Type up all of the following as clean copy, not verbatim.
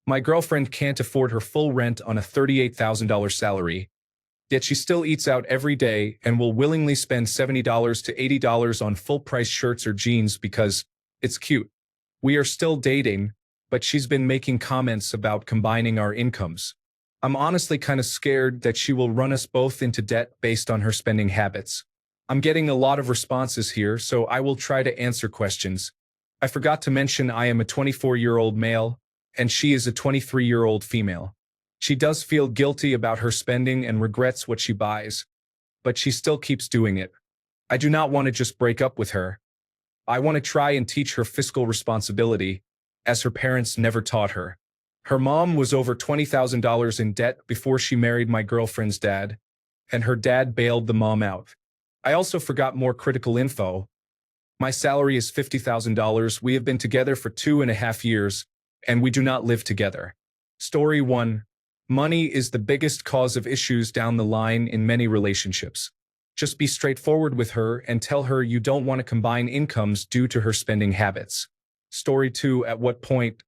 My girlfriend can't afford her full rent on a $38,000 salary, yet she still eats out every day and will willingly spend $70 to $80 on full-price shirts or jeans because it's cute. We are still dating, but she's been making comments about combining our incomes. I'm honestly kind of scared that she will run us both into debt based on her spending habits. I'm getting a lot of responses here, so I will try to answer questions. I forgot to mention I am a 24-year-old male, and she is a 23-year-old female. She does feel guilty about her spending and regrets what she buys, but she still keeps doing it. I do not want to just break up with her. I want to try and teach her fiscal responsibility, as her parents never taught her. Her mom was over $20,000 in debt before she married my girlfriend's dad, and her dad bailed the mom out. I also forgot more critical info. My salary is $50,000. We have been together for 2.5 years, and we do not live together. Story 1. Money is the biggest cause of issues down the line in many relationships. Just be straightforward with her and tell her you don't want to combine incomes due to her spending habits. Story 2. At what point?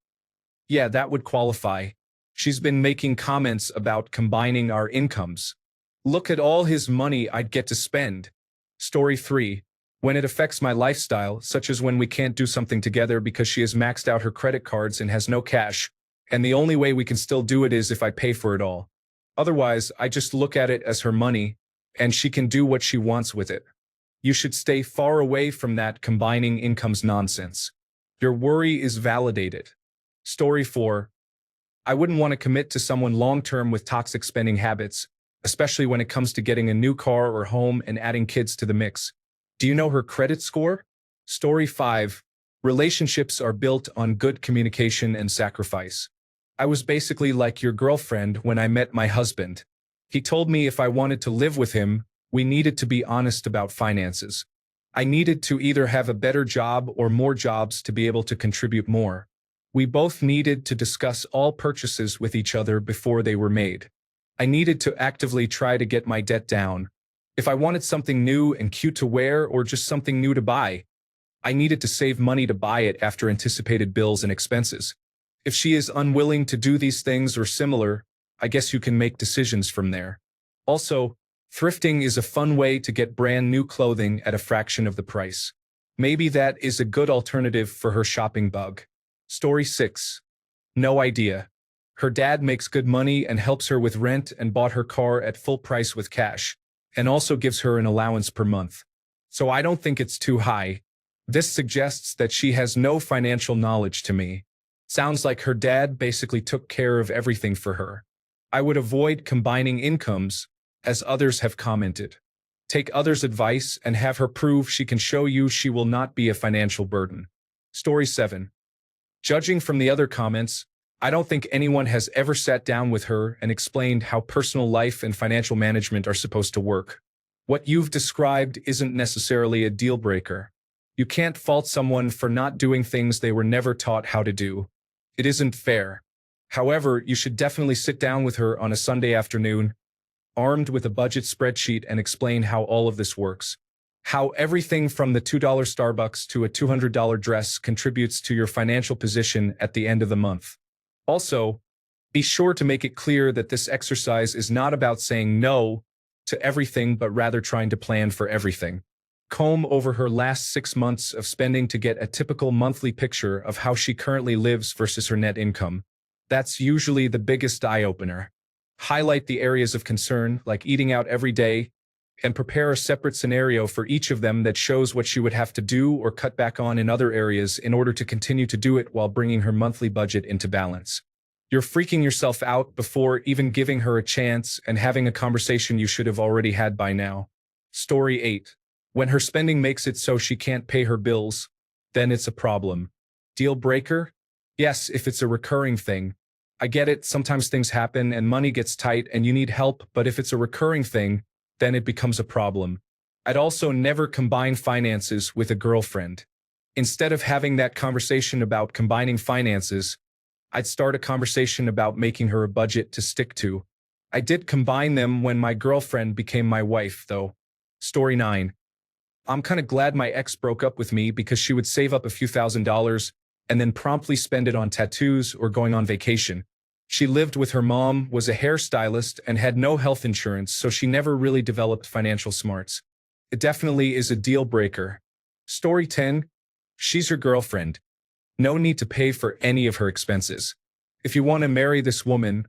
Yeah, that would qualify. She's been making comments about combining our incomes. Look at all his money I'd get to spend. Story 3. When it affects my lifestyle, such as when we can't do something together because she has maxed out her credit cards and has no cash, and the only way we can still do it is if I pay for it all. Otherwise, I just look at it as her money, and she can do what she wants with it. You should stay far away from that combining incomes nonsense. Your worry is validated. Story 4. I wouldn't want to commit to someone long-term with toxic spending habits, especially when it comes to getting a new car or home and adding kids to the mix. Do you know her credit score? Story 5. Relationships are built on good communication and sacrifice. I was basically like your girlfriend when I met my husband. He told me if I wanted to live with him, we needed to be honest about finances. I needed to either have a better job or more jobs to be able to contribute more. We both needed to discuss all purchases with each other before they were made. I needed to actively try to get my debt down. If I wanted something new and cute to wear or just something new to buy, I needed to save money to buy it after anticipated bills and expenses. If she is unwilling to do these things or similar, I guess you can make decisions from there. Also, thrifting is a fun way to get brand new clothing at a fraction of the price. Maybe that is a good alternative for her shopping bug. Story 6. No idea. Her dad makes good money and helps her with rent and bought her car at full price with cash, and also gives her an allowance per month. So I don't think it's too high. This suggests that she has no financial knowledge to me. Sounds like her dad basically took care of everything for her. I would avoid combining incomes, as others have commented. Take others' advice and have her prove she can show you she will not be a financial burden. Story 7. Judging from the other comments, I don't think anyone has ever sat down with her and explained how personal life and financial management are supposed to work. What you've described isn't necessarily a deal breaker. You can't fault someone for not doing things they were never taught how to do. It isn't fair. However, you should definitely sit down with her on a Sunday afternoon, armed with a budget spreadsheet, and explain how all of this works. How everything from the $2 Starbucks to a $200 dress contributes to your financial position at the end of the month. Also, be sure to make it clear that this exercise is not about saying no to everything but rather trying to plan for everything. Comb over her last 6 months of spending to get a typical monthly picture of how she currently lives versus her net income. That's usually the biggest eye-opener. Highlight the areas of concern, like eating out every day, and prepare a separate scenario for each of them that shows what she would have to do or cut back on in other areas in order to continue to do it while bringing her monthly budget into balance. You're freaking yourself out before even giving her a chance and having a conversation you should have already had by now. Story 8. When her spending makes it so she can't pay her bills, then it's a problem. Deal breaker? Yes, if it's a recurring thing. I get it, sometimes things happen and money gets tight and you need help, but if it's a recurring thing, then it becomes a problem. I'd also never combine finances with a girlfriend. Instead of having that conversation about combining finances, I'd start a conversation about making her a budget to stick to. I did combine them when my girlfriend became my wife, though. Story 9. I'm kind of glad my ex broke up with me because she would save up a few $1,000s and then promptly spend it on tattoos or going on vacation. She lived with her mom, was a hairstylist, and had no health insurance, so she never really developed financial smarts. It definitely is a deal breaker. Story 10. She's your girlfriend. No need to pay for any of her expenses. If you want to marry this woman,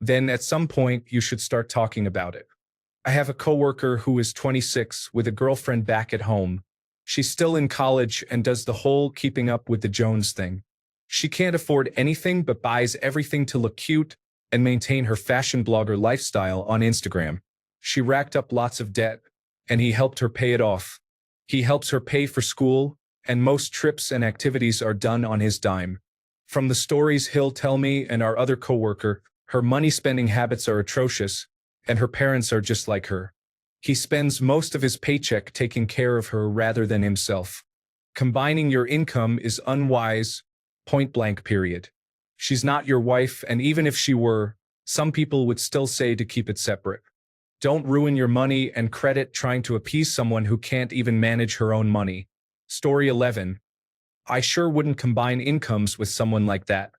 then at some point you should start talking about it. I have a coworker who is 26 with a girlfriend back at home. She's still in college and does the whole keeping up with the Jones thing. She can't afford anything but buys everything to look cute and maintain her fashion blogger lifestyle on Instagram. She racked up lots of debt, and he helped her pay it off. He helps her pay for school, and most trips and activities are done on his dime. From the stories he'll tell me and our other coworker, her money-spending habits are atrocious, and her parents are just like her. He spends most of his paycheck taking care of her rather than himself. Combining your income is unwise, point blank period. She's not your wife, and even if she were, some people would still say to keep it separate. Don't ruin your money and credit trying to appease someone who can't even manage her own money. Story 11. I sure wouldn't combine incomes with someone like that.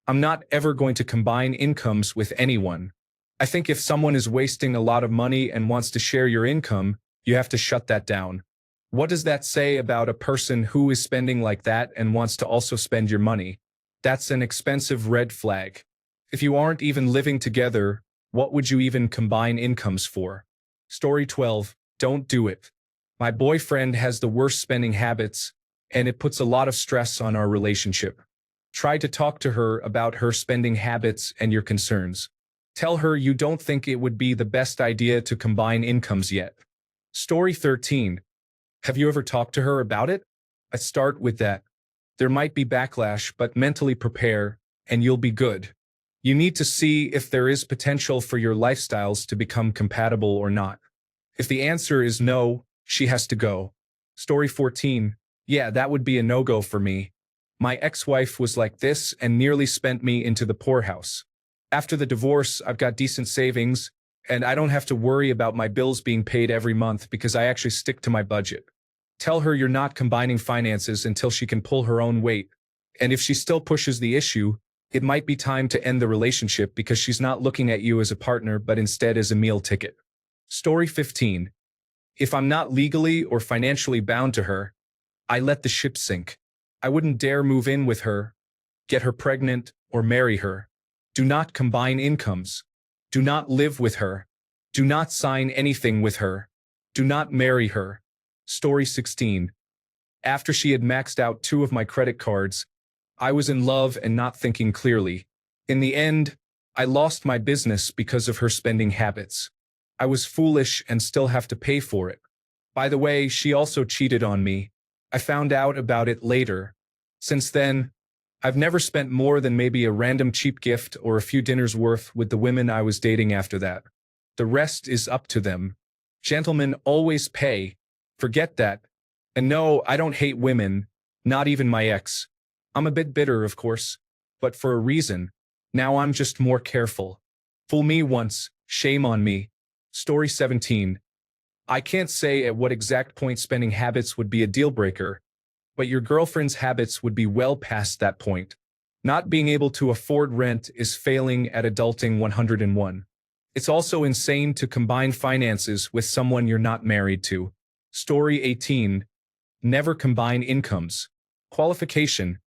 I'm not ever going to combine incomes with anyone. I think if someone is wasting a lot of money and wants to share your income, you have to shut that down. What does that say about a person who is spending like that and wants to also spend your money? That's an expensive red flag. If you aren't even living together, what would you even combine incomes for? Story 12. Don't do it. My boyfriend has the worst spending habits, and it puts a lot of stress on our relationship. Try to talk to her about her spending habits and your concerns. Tell her you don't think it would be the best idea to combine incomes yet. Story 13. Have you ever talked to her about it? I start with that. There might be backlash, but mentally prepare, and you'll be good. You need to see if there is potential for your lifestyles to become compatible or not. If the answer is no, she has to go. Story 14. Yeah, that would be a no-go for me. My ex-wife was like this and nearly spent me into the poorhouse. After the divorce, I've got decent savings, and I don't have to worry about my bills being paid every month because I actually stick to my budget. Tell her you're not combining finances until she can pull her own weight, and if she still pushes the issue, it might be time to end the relationship because she's not looking at you as a partner but instead as a meal ticket. Story 15. If I'm not legally or financially bound to her, I let the ship sink. I wouldn't dare move in with her, get her pregnant, or marry her. Do not combine incomes. Do not live with her. Do not sign anything with her. Do not marry her. Story 16. After she had maxed out 2 of my credit cards, I was in love and not thinking clearly. In the end, I lost my business because of her spending habits. I was foolish and still have to pay for it. By the way, she also cheated on me. I found out about it later. Since then, I've never spent more than maybe a random cheap gift or a few dinners worth with the women I was dating after that. The rest is up to them. Gentlemen always pay. Forget that. And no, I don't hate women, not even my ex. I'm a bit bitter, of course, but for a reason. Now I'm just more careful. Fool me once, shame on me. Story 17. I can't say at what exact point spending habits would be a deal breaker, but your girlfriend's habits would be well past that point. Not being able to afford rent is failing at adulting 101. It's also insane to combine finances with someone you're not married to. Story 18. Never combine incomes. Qualification.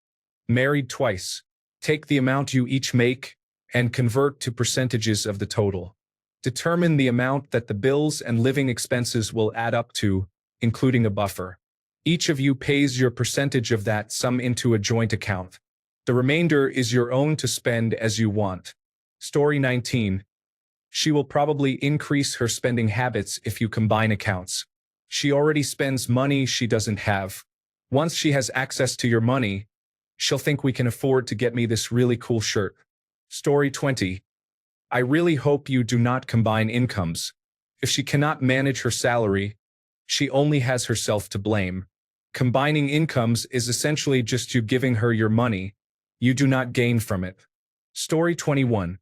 Married twice. Take the amount you each make and convert to percentages of the total. Determine the amount that the bills and living expenses will add up to, including a buffer. Each of you pays your percentage of that sum into a joint account. The remainder is your own to spend as you want. Story 19. She will probably increase her spending habits if you combine accounts. She already spends money she doesn't have. Once she has access to your money, she'll think we can afford to get me this really cool shirt. Story 20. I really hope you do not combine incomes. If she cannot manage her salary, she only has herself to blame. Combining incomes is essentially just you giving her your money. You do not gain from it. Story 21.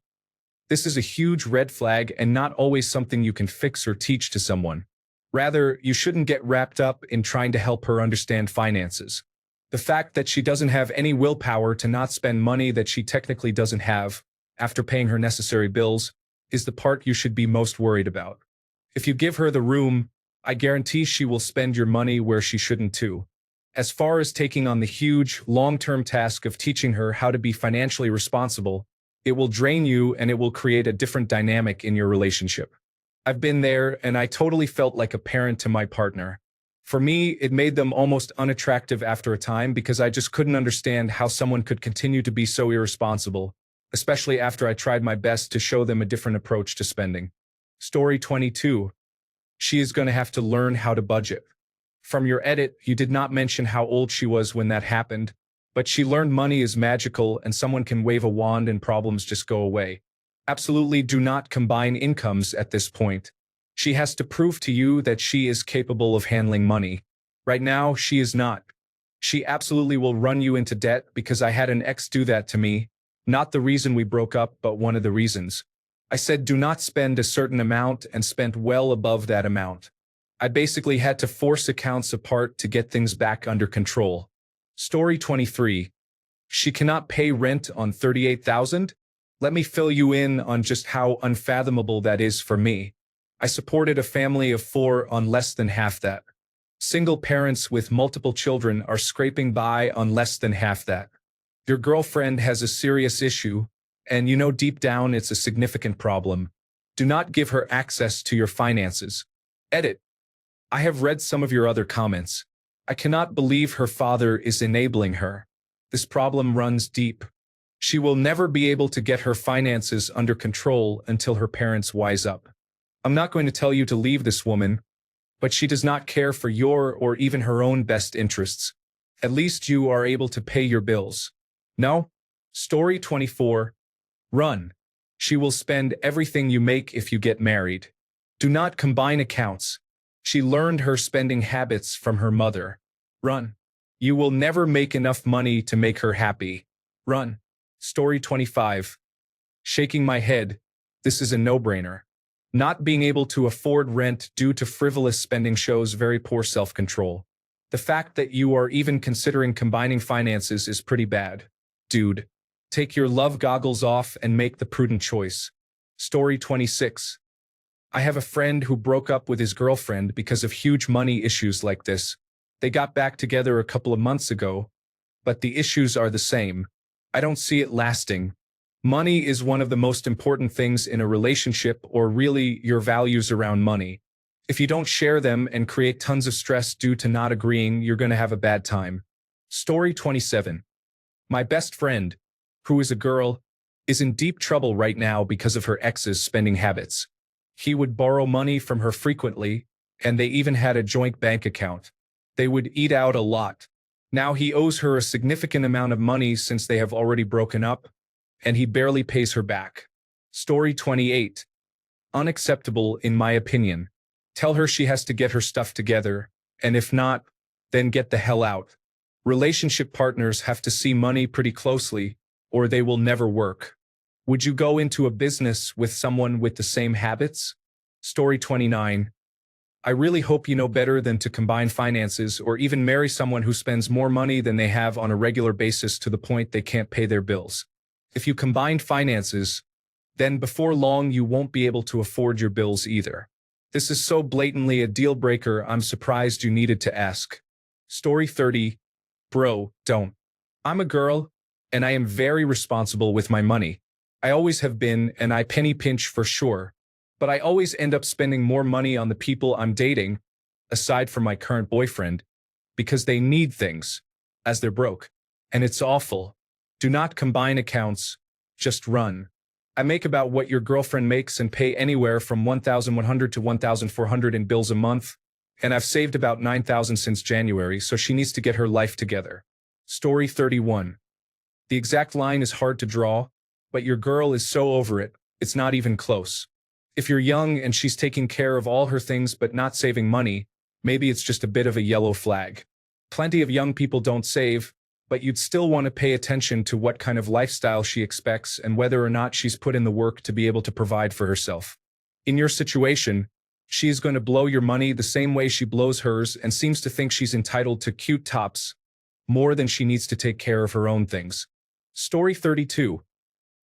This is a huge red flag and not always something you can fix or teach to someone. Rather, you shouldn't get wrapped up in trying to help her understand finances. The fact that she doesn't have any willpower to not spend money that she technically doesn't have, after paying her necessary bills, is the part you should be most worried about. If you give her the room, I guarantee she will spend your money where she shouldn't too. As far as taking on the huge, long-term task of teaching her how to be financially responsible, it will drain you and it will create a different dynamic in your relationship. I've been there and I totally felt like a parent to my partner. For me, it made them almost unattractive after a time because I just couldn't understand how someone could continue to be so irresponsible, especially after I tried my best to show them a different approach to spending. Story 22. She is going to have to learn how to budget. From your edit, you did not mention how old she was when that happened, but she learned money is magical and someone can wave a wand and problems just go away. Absolutely do not combine incomes at this point. She has to prove to you that she is capable of handling money. Right now, she is not. She absolutely will run you into debt because I had an ex do that to me. Not the reason we broke up, but one of the reasons. I said do not spend a certain amount and spent well above that amount. I basically had to force accounts apart to get things back under control. Story 23. She cannot pay rent on $38,000? Let me fill you in on just how unfathomable that is for me. I supported a family of 4 on less than half that. Single parents with multiple children are scraping by on less than half that. Your girlfriend has a serious issue, and you know deep down it's a significant problem. Do not give her access to your finances. Edit. I have read some of your other comments. I cannot believe her father is enabling her. This problem runs deep. She will never be able to get her finances under control until her parents wise up. I'm not going to tell you to leave this woman, but she does not care for your or even her own best interests. At least you are able to pay your bills. No? Story 24. Run. She will spend everything you make if you get married. Do not combine accounts. She learned her spending habits from her mother. Run. You will never make enough money to make her happy. Run. Story 25. Shaking my head. This is a no-brainer. Not being able to afford rent due to frivolous spending shows very poor self-control. The fact that you are even considering combining finances is pretty bad. Dude, take your love goggles off and make the prudent choice. Story 26. I have a friend who broke up with his girlfriend because of huge money issues like this. They got back together a couple of months ago, but the issues are the same. I don't see it lasting. Money is one of the most important things in a relationship, or really your values around money. If you don't share them and create tons of stress due to not agreeing, you're going to have a bad time. Story 27. My best friend, who is a girl, is in deep trouble right now because of her ex's spending habits. He would borrow money from her frequently, and they even had a joint bank account. They would eat out a lot. Now he owes her a significant amount of money since they have already broken up, and he barely pays her back. Story 28. Unacceptable in my opinion. Tell her she has to get her stuff together, and if not, then get the hell out. Relationship partners have to see money pretty closely, or they will never work. Would you go into a business with someone with the same habits? Story 29. I really hope you know better than to combine finances or even marry someone who spends more money than they have on a regular basis to the point they can't pay their bills. If you combine finances, then before long you won't be able to afford your bills either. This is so blatantly a deal breaker, I'm surprised you needed to ask. Story 30. Bro, don't. I'm a girl, and I am very responsible with my money. I always have been, and I penny pinch for sure. But I always end up spending more money on the people I'm dating, aside from my current boyfriend, because they need things, as they're broke. And it's awful. Do not combine accounts, just run. I make about what your girlfriend makes and pay anywhere from $1,100 to $1,400 in bills a month, and I've saved about $9,000 since January, so she needs to get her life together. Story 31. The exact line is hard to draw, but your girl is so over it, it's not even close. If you're young and she's taking care of all her things but not saving money, maybe it's just a bit of a yellow flag. Plenty of young people don't save, but you'd still want to pay attention to what kind of lifestyle she expects and whether or not she's put in the work to be able to provide for herself. In your situation, she is going to blow your money the same way she blows hers and seems to think she's entitled to cute tops, more than she needs to take care of her own things. Story 32.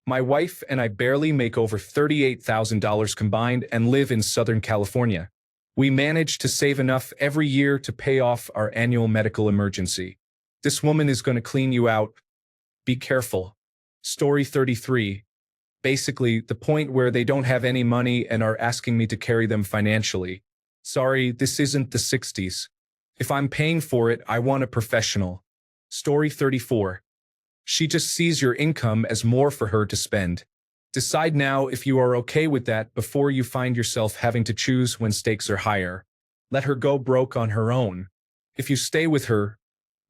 My wife and I barely make over $38,000 combined and live in Southern California. We manage to save enough every year to pay off our annual medical emergency. This woman is going to clean you out. Be careful. Story 33. Basically, the point where they don't have any money and are asking me to carry them financially. Sorry, this isn't the 60s. If I'm paying for it, I want a professional. Story 34. She just sees your income as more for her to spend. Decide now if you are okay with that before you find yourself having to choose when stakes are higher. Let her go broke on her own. If you stay with her,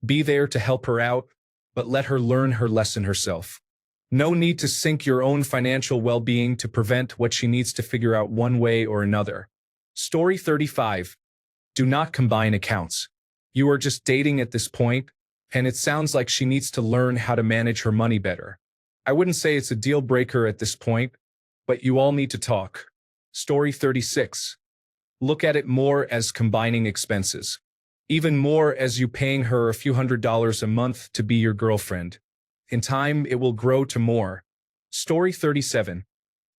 be there to help her out, but let her learn her lesson herself. No need to sink your own financial well-being to prevent what she needs to figure out one way or another. Story 35. Do not combine accounts. You are just dating at this point, and it sounds like she needs to learn how to manage her money better. I wouldn't say it's a deal breaker at this point, but you all need to talk. Story 36. Look at it more as combining expenses. Even more as you paying her a few $100s a month to be your girlfriend. In time, it will grow to more. Story 37.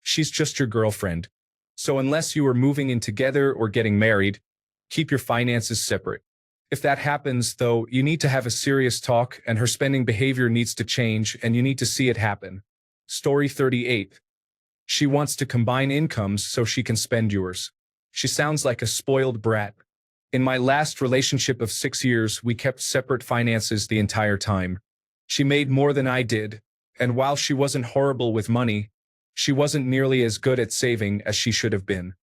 She's just your girlfriend. So unless you are moving in together or getting married, keep your finances separate. If that happens, though, you need to have a serious talk and her spending behavior needs to change and you need to see it happen. Story 38. She wants to combine incomes so she can spend yours. She sounds like a spoiled brat. In my last relationship of 6 years, we kept separate finances the entire time. She made more than I did, and while she wasn't horrible with money, she wasn't nearly as good at saving as she should have been.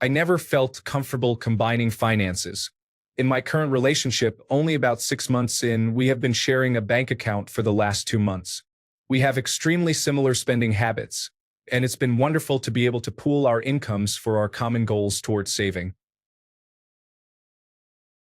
I never felt comfortable combining finances. In my current relationship, only about 6 months in, we have been sharing a bank account for the last 2 months. We have extremely similar spending habits, and it's been wonderful to be able to pool our incomes for our common goals towards saving.